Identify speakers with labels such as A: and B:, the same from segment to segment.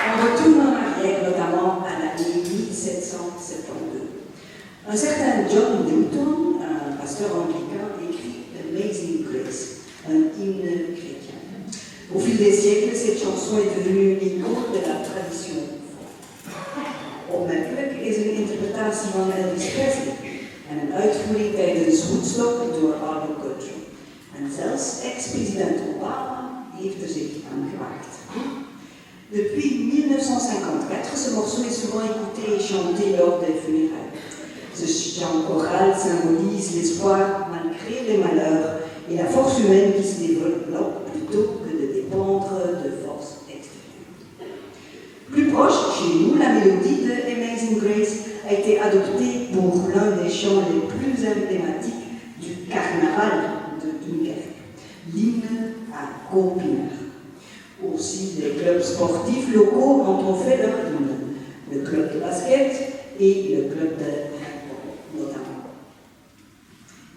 A: On retourne en arrière, notamment à l'année 1772. Un certain John Newton, un pasteur anglican, écrit Amazing Grace, un hymne chrétien. Au fil des siècles, cette chanson est devenue une icône de la tradition. Opmerkelijk is een interpretatie van Elvis Presley en een uitvoering tijdens Woodstock door Arlo Guthrie. En zelfs ex-president Obama heeft er zich aan gewaagd. Depuis 1954, ce morceau est souvent écouté et chanté lors des funérailles. Ce chant choral symbolise l'espoir malgré les malheurs et la force humaine qui se développe plutôt que de dépendre de forces extérieures. Plus proche, chez nous, la mélodie de Amazing Grace a été adoptée pour l'un des chants les plus emblématiques du carnaval de Dunkerque, l'hymne à Compiègne. Aussi, les clubs sportifs locaux en ont fait leur hymne, le club de basket et le club de handball, notamment.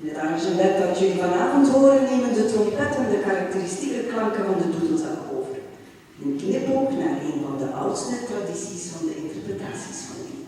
A: In het arrangement dat jullie vanavond horen nemen de trompetten de karakteristieke klanken van de doedelzak over. Een knipoog naar een van de oudste tradities van de interpretaties van die.